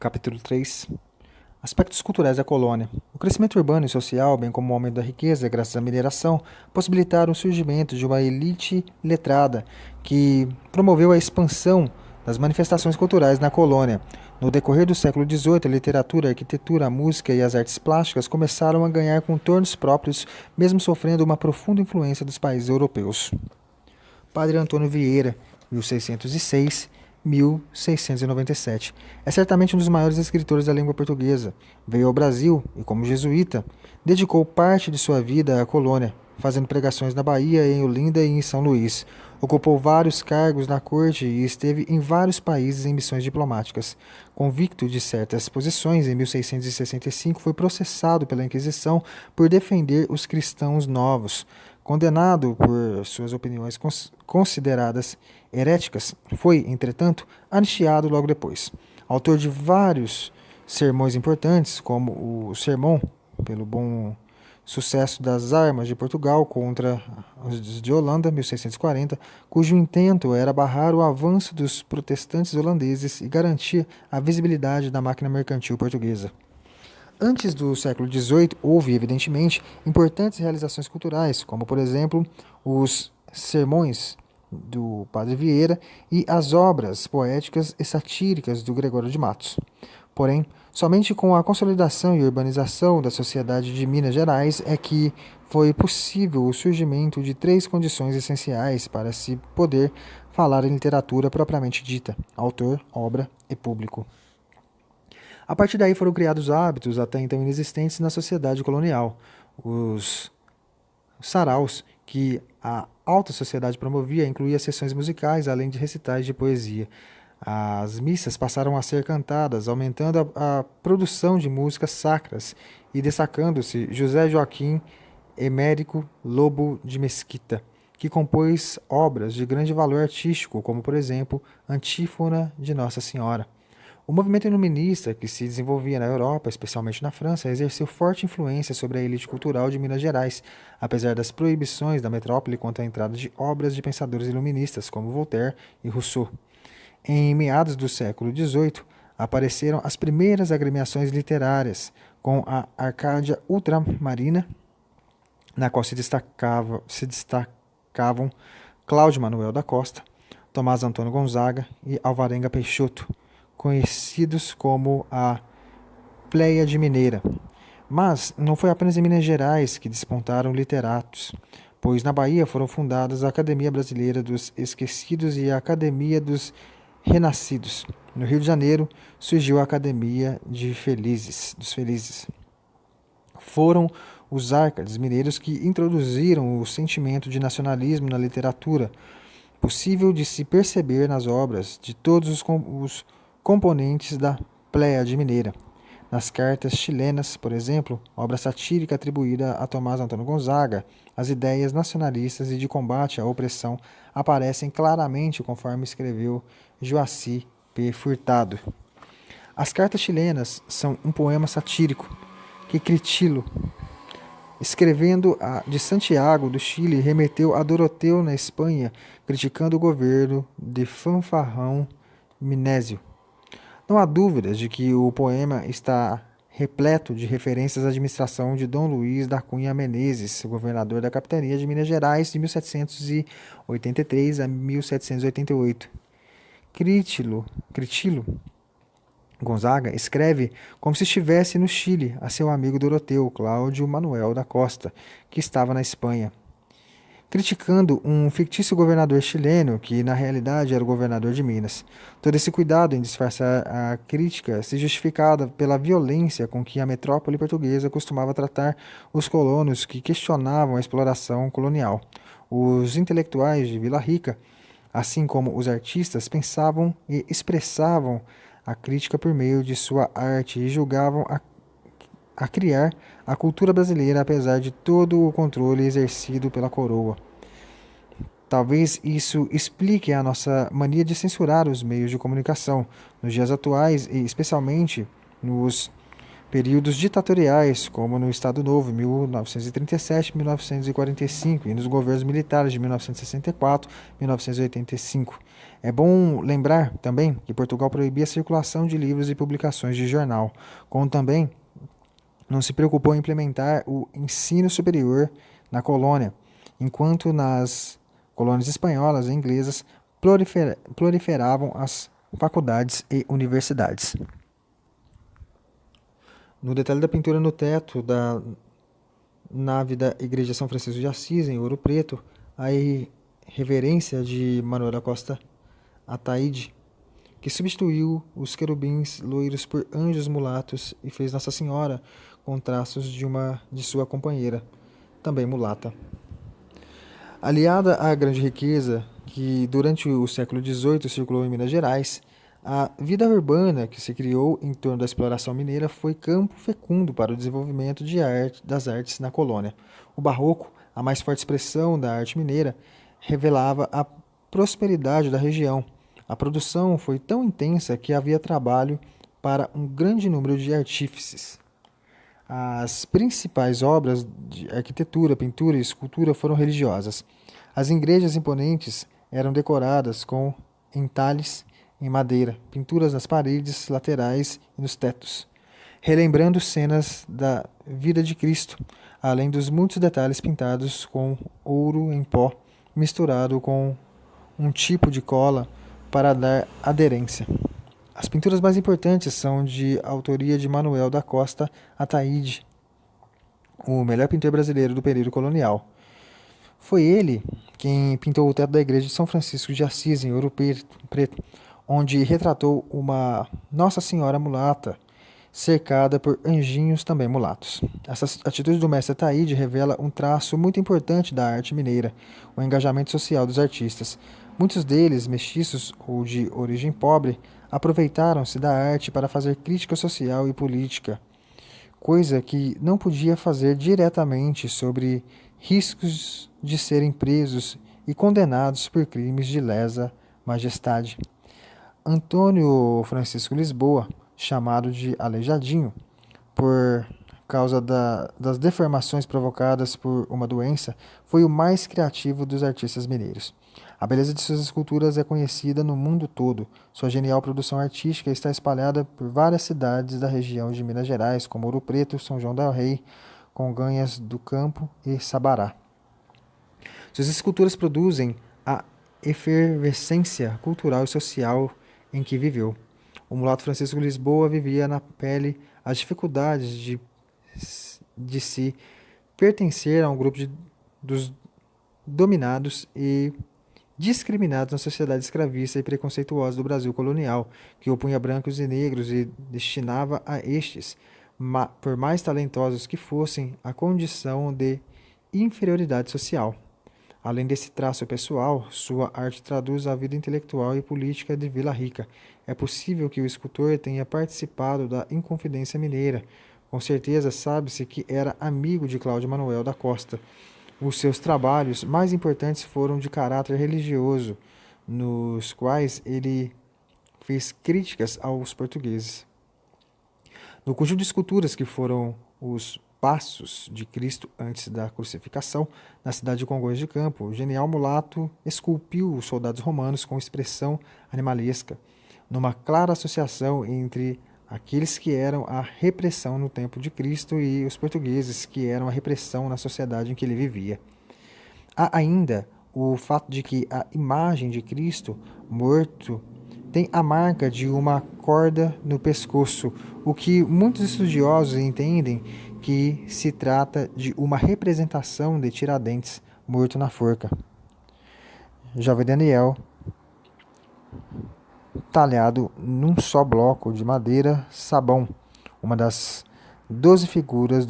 Capítulo 3. Aspectos culturais da colônia. O crescimento urbano e social, bem como o aumento da riqueza graças à mineração, possibilitaram o surgimento de uma elite letrada que promoveu a expansão das manifestações culturais na colônia. No decorrer do século XVIII, a literatura, a arquitetura, a música e as artes plásticas começaram a ganhar contornos próprios, mesmo sofrendo uma profunda influência dos países europeus. Padre Antônio Vieira, 1606-1697. É certamente um dos maiores escritores da língua portuguesa. Veio ao Brasil e, como jesuíta, dedicou parte de sua vida à colônia, fazendo pregações na Bahia, em Olinda e em São Luís. Ocupou vários cargos na corte e esteve em vários países em missões diplomáticas. Convicto de certas posições, em 1665 foi processado pela Inquisição por defender os cristãos novos. Condenado por suas opiniões consideradas heréticas, foi, entretanto, anistiado logo depois. Autor de vários sermões importantes, como o Sermão pelo Bom Sucesso das Armas de Portugal contra os de Holanda, 1640, cujo intento era barrar o avanço dos protestantes holandeses e garantir a visibilidade da máquina mercantil portuguesa. Antes do século XVIII, houve, evidentemente, importantes realizações culturais, como, por exemplo, os sermões do Padre Vieira e as obras poéticas e satíricas do Gregório de Matos. Porém, somente com a consolidação e urbanização da sociedade de Minas Gerais é que foi possível o surgimento de três condições essenciais para se poder falar em literatura propriamente dita: autor, obra e público. A partir daí foram criados hábitos até então inexistentes na sociedade colonial. Os saraus, que a alta sociedade promovia, incluía sessões musicais, além de recitais de poesia. As missas passaram a ser cantadas, aumentando a produção de músicas sacras e destacando-se José Joaquim Emérico Lobo de Mesquita, que compôs obras de grande valor artístico, como, por exemplo, Antífona de Nossa Senhora. O movimento iluminista, que se desenvolvia na Europa, especialmente na França, exerceu forte influência sobre a elite cultural de Minas Gerais, apesar das proibições da metrópole quanto à entrada de obras de pensadores iluministas como Voltaire e Rousseau. Em meados do século XVIII, apareceram as primeiras agremiações literárias, com a Arcádia Ultramarina, na qual se destacavam Cláudio Manuel da Costa, Tomás Antônio Gonzaga e Alvarenga Peixoto, conhecidos como a Pléiade Mineira. Mas não foi apenas em Minas Gerais que despontaram literatos, pois na Bahia foram fundadas a Academia Brasileira dos Esquecidos e a Academia dos Renascidos. No Rio de Janeiro surgiu a Academia dos Felizes. Foram os árcades mineiros que introduziram o sentimento de nacionalismo na literatura, possível de se perceber nas obras de todos os componentes da Pléiade Mineira. Nas cartas chilenas, por exemplo, obra satírica atribuída a Tomás Antônio Gonzaga, as ideias nacionalistas e de combate à opressão aparecem claramente conforme escreveu Joaci P. Furtado. As cartas chilenas são um poema satírico que Critilo, escrevendo de Santiago do Chile, remeteu a Doroteu na Espanha, criticando o governo de Fanfarrão Minésio. Não há dúvidas de que o poema está repleto de referências à administração de Dom Luís da Cunha Menezes, governador da capitania de Minas Gerais de 1783 a 1788. Critilo Gonzaga escreve como se estivesse no Chile a seu amigo Doroteu, Cláudio Manuel da Costa, que estava na Espanha, criticando um fictício governador chileno que, na realidade, era o governador de Minas. Todo esse cuidado em disfarçar a crítica se justificava pela violência com que a metrópole portuguesa costumava tratar os colonos que questionavam a exploração colonial. Os intelectuais de Vila Rica, assim como os artistas, pensavam e expressavam a crítica por meio de sua arte e julgavam a criar a cultura brasileira, apesar de todo o controle exercido pela coroa. Talvez isso explique a nossa mania de censurar os meios de comunicação nos dias atuais e especialmente nos períodos ditatoriais, como no Estado Novo, 1937 1945, e nos governos militares de 1964 1985. É bom lembrar também que Portugal proibia a circulação de livros e publicações de jornal, como também não se preocupou em implementar o ensino superior na colônia, enquanto nas colônias espanholas e inglesas proliferavam as faculdades e universidades. No detalhe da pintura no teto da nave da Igreja São Francisco de Assis, em Ouro Preto, a reverência de Manuel da Costa Ataíde, que substituiu os querubins loiros por anjos mulatos e fez Nossa Senhora com traços de sua companheira, também mulata. Aliada à grande riqueza que durante o século XVIII circulou em Minas Gerais, a vida urbana que se criou em torno da exploração mineira foi campo fecundo para o desenvolvimento das artes na colônia. O barroco, a mais forte expressão da arte mineira, revelava a prosperidade da região. A produção foi tão intensa que havia trabalho para um grande número de artífices. As principais obras de arquitetura, pintura e escultura foram religiosas. As igrejas imponentes eram decoradas com entalhes em madeira, pinturas nas paredes laterais e nos tetos, relembrando cenas da vida de Cristo, além dos muitos detalhes pintados com ouro em pó, misturado com um tipo de cola para dar aderência. As pinturas mais importantes são de autoria de Manuel da Costa Ataíde, o melhor pintor brasileiro do período colonial. Foi ele quem pintou o teto da igreja de São Francisco de Assis, em Ouro Preto, onde retratou uma Nossa Senhora mulata, cercada por anjinhos também mulatos. Essa atitude do mestre Ataíde revela um traço muito importante da arte mineira, o engajamento social dos artistas. Muitos deles, mestiços ou de origem pobre, aproveitaram-se da arte para fazer crítica social e política, coisa que não podia fazer diretamente sobre riscos de serem presos e condenados por crimes de lesa majestade. Antônio Francisco Lisboa, chamado de Aleijadinho, por causa das deformações provocadas por uma doença, foi o mais criativo dos artistas mineiros. A beleza de suas esculturas é conhecida no mundo todo. Sua genial produção artística está espalhada por várias cidades da região de Minas Gerais, como Ouro Preto, São João del Rei, Congonhas do Campo e Sabará. Suas esculturas produzem a efervescência cultural e social em que viveu. O mulato Francisco Lisboa vivia na pele as dificuldades de se pertencer a um grupo dos dominados e discriminados na sociedade escravista e preconceituosa do Brasil colonial, que opunha brancos e negros e destinava a estes, por mais talentosos que fossem, a condição de inferioridade social. Além desse traço pessoal, sua arte traduz a vida intelectual e política de Vila Rica. É possível que o escultor tenha participado da Inconfidência Mineira. Com certeza sabe-se que era amigo de Cláudio Manuel da Costa. Os seus trabalhos mais importantes foram de caráter religioso, nos quais ele fez críticas aos portugueses. No conjunto de esculturas que foram os Passos de Cristo antes da crucificação, na cidade de Congonhas de Campo, o genial mulato esculpiu os soldados romanos com expressão animalesca, numa clara associação entre aqueles que eram a repressão no tempo de Cristo e os portugueses, que eram a repressão na sociedade em que ele vivia. Há ainda o fato de que a imagem de Cristo morto tem a marca de uma corda no pescoço, o que muitos estudiosos entendem que se trata de uma representação de Tiradentes morto na forca. Jovem Daniel, talhado num só bloco de madeira sabão, uma das 12 figuras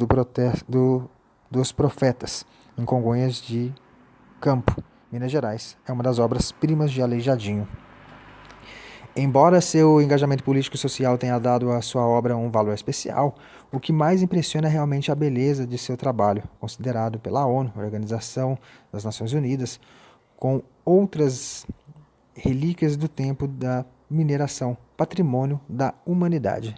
dos profetas, em Congonhas de Campo, Minas Gerais. É uma das obras-primas de Aleijadinho. Embora seu engajamento político e social tenha dado à sua obra um valor especial, o que mais impressiona é realmente a beleza de seu trabalho, considerado pela ONU, Organização das Nações Unidas, com outras relíquias do tempo da mineração, patrimônio da humanidade.